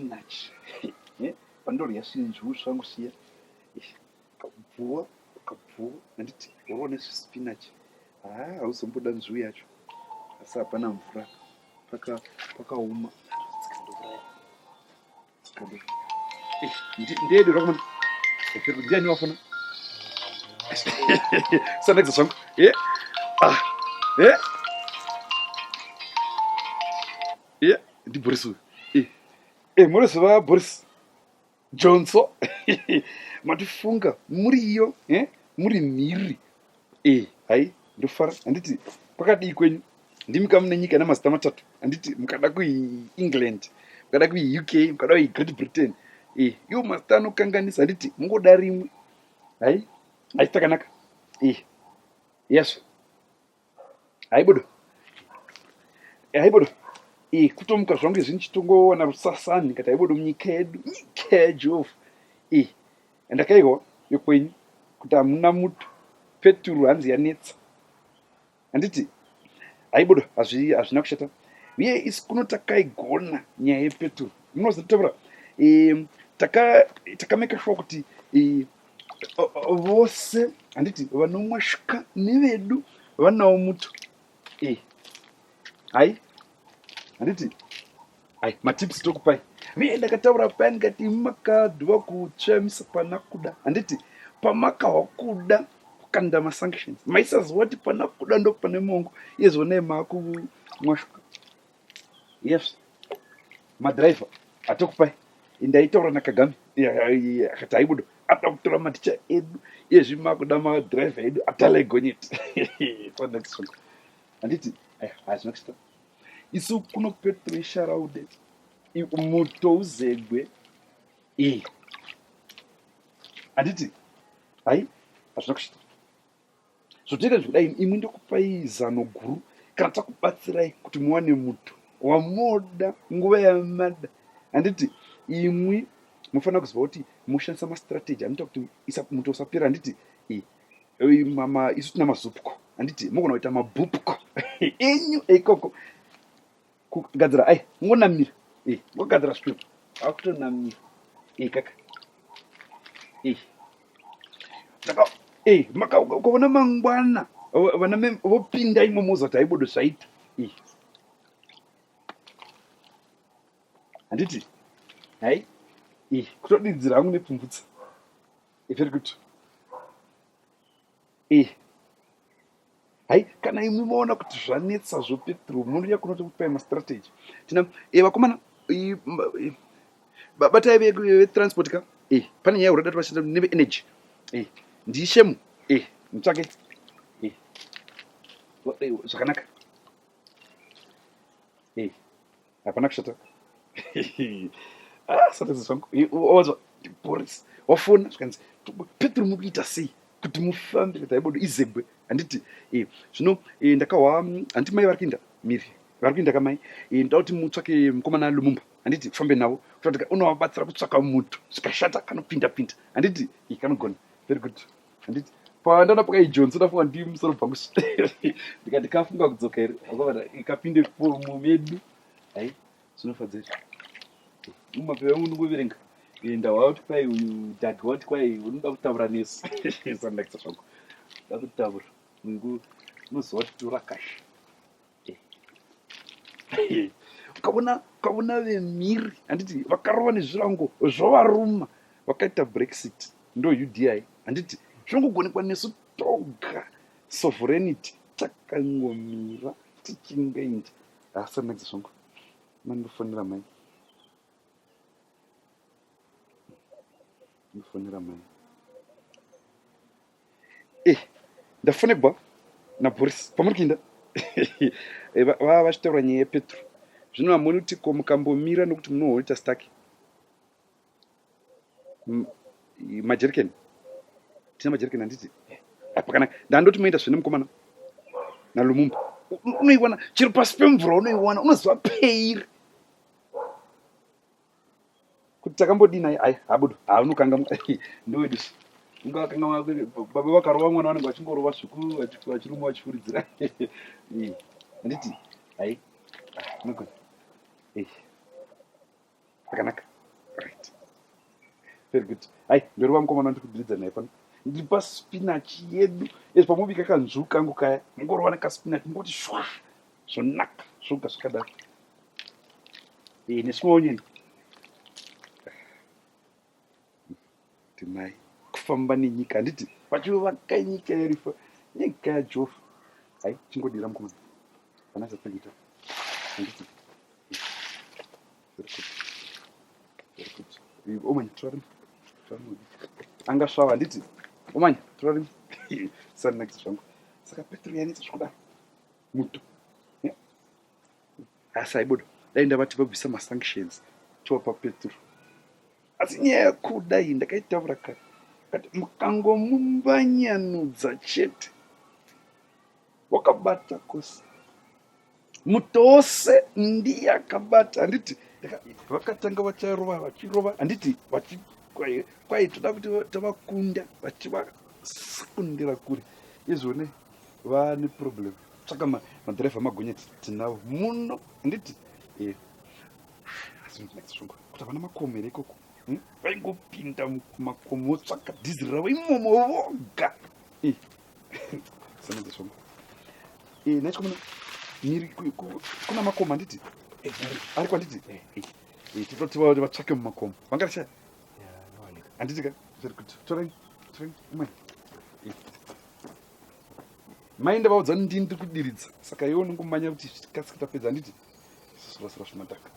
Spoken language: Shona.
spinach. Pandorya chinhu zvangu siya. Kabvuwa, handiti uone spinach. Hauzomboda nzvu yacho. Asi hapana mvura. Pakaoma. Ndedu rakumana. Ndiani wafuna? Sanekza zvangu. Ndi Boris uyu. Munoziva Boris Johnson. Matifunga muriyo, muri mhiri. Hai ndofara. Handiti kwakadii kwenyu? Ndimi kamune nyika ina mazita matatu. Handiti mukada kuEngland, mukada kuUK, mukada kuGreat Britain. Iwo mazita anokanganisa. Handiti mungoda rimwe. Hai takanaka. Yes. Haibodo. Kutomuka zvangu izvi ndichitongowana rusasani kati haibodo munyika yedu. Nyika yaJehovha. Ndakaiwa yokwenyu kuti hamuna muto. Peturu hanzi yanetsa. Handiti haibodo hazvina kushata. Uye isi kuno takaigona nyaya yepeturu. Munozotevera takameka sure kuti vose handiti vanomwasvika nevedu vanawo muto. Hai handiti matips tokupai. Uye ndakataura paya ndikati makadhwa kutsvamisa pana kuda. Handiti pamakawa kuda kukanda masanctions. Maisaziva kuti pana kuda ndo pane mongo. Yezvonai maakumwasvika. Yes. Madriver atokupai. Ndaitaura naKagame. Akati haibudo. Atakutora maticha edu. Yezvi makuda madriver edu atalai gonyeti. Handiti hazvina kushata. Isu kuno Petro isharaude. Mudhuze. Handiti hai hazvina kushata. Zvotoita zvodai imwe ndokupai zano guru kana takubatsirai kuti muwane muto wamoda nguva yamada. Handiti imwe mufanira kuziva kuti mushandisa mastrategy anoita kuti muto usapera. Handiti isu tina mazupko. Handiti mugona kuita mabhupko enyu ikoko kugadzira ngonamira. Ngogadzira swipe akutonamira kaka ukaona mangwana vana vopinda imwe moza kuti haibodo zvaita. Handiti hai kutodidzira hangu nepfumvutsa. Very good. Hai kana imwe maona kuti zvanetsa zvopetro munouya kunoti kupai mastrategy. Tina vakomana batai vetransport ka. Pane nyaya urada tuvashanda neve-energy. Ndishemu. Mutsvake. Zvakanaka. Hapana kushata. Satadzi zvangu. Wazva Boris. Wafona zvikanzi Petro muri kuita sei kuti mufambe kuti haibodo izegwe. Handiti zvino ndakahwa handiti mai vari kuenda mhiri. Vari kuenda kamai. Ndoda kuti mutsvake mukomana Lumumba. Handiti kufambe navo. Kuti unovabatsira kutsvaka muto. Zvikashata kanopinda. Handiti kanogona. Very good. Handiti pandana pakaijonzi ndafunga ndi musoro bvangu. Ndikati kafunga kudzoka here. Akavara ikapinde mumedu. Hai zvinofadzira. Mumapepa unongoverenga. Ndahwa kuti kwai uyu dadhi wati kwai unoda kutaura nesu. Sandakisa zvangu. Ndoda kutaura. Unoziva kuti torakasha. Ukaona vemhiri handiti vakarova nezvirango zvavaruma vakaita Brexit ndo UDI. Handiti zvinongogonekwa nesu toga. Sovereignty takangomira tichingaenda. Sandakisa zvangu. Mandofonera mai. Ndafonegwa naBoris pamuri kuenda. Vava vachitaura nyaya yepetro. Zvino hamoni kuti ko mukambomira nokuti munoita staki. Majerikeni. Tina majerikeni handiti. Pakanaka. Ndandoti moenda zvene mukomana naLumumba. Unoiwana chiri pasi pemvura unoiwana. Unoziva peiri. Kuti takambodini habudo. Unokanga ndowedu. Ungakanga baba vakarova mwana vanenge vachingorova zvikuru vachiruma vachifuridzira. Handiti hai. Pakanaka. Right. Very good. Hai, ndori wamukomana ndikudhidza naye pano. Ndiri paspinach yedu. Izvo pamubika kanzvu kangu kaya. Mungorova nekaspinach mungoti shwa. Zvonaka. Zvoga zvakadaro. Nesmall onion. Mai kufamba nenyika handiti vachivaka nyika iripo nyika yajofu. Hai, chingodira mukomana. Pana zvapengita. Handiti. Very good. Omanya, turarimo. Angasvava handiti. Omanya, turarimo. Sanakisa zvangu. Saka Petro yanetsa zvikudaro. Muto. Asi aibodo. Dai ndavati vabvisa masanctions. Chopa Petro. Asi nyaya yekudai ndakaitaura kare. Kati mukangomumbanyanudza chete. Wakabata kose. Muto wose ndiye akabata. Handiti vakatanga vachirova handiti kwai toda kuti tavakunda vachivasukundira kure izvone vane problem saka madhiraivha magonyeti tinavo muno handiti asi ndinakisvonga kuti havana makomere ikoko vaingopinda mumakomo votsvaka dhiziri ravo imomo voga sanadzasvonga naityamuno miri kuna makomo handiti ari kwanditi tototi vatsvake mumakomo vangarashaya handiti ka zviri kuti torai umweni mainde vaudza ndini ndiri kudiridza saka iwo ningomanya kuti kasikitapedza handiti sirasira zvinodhaka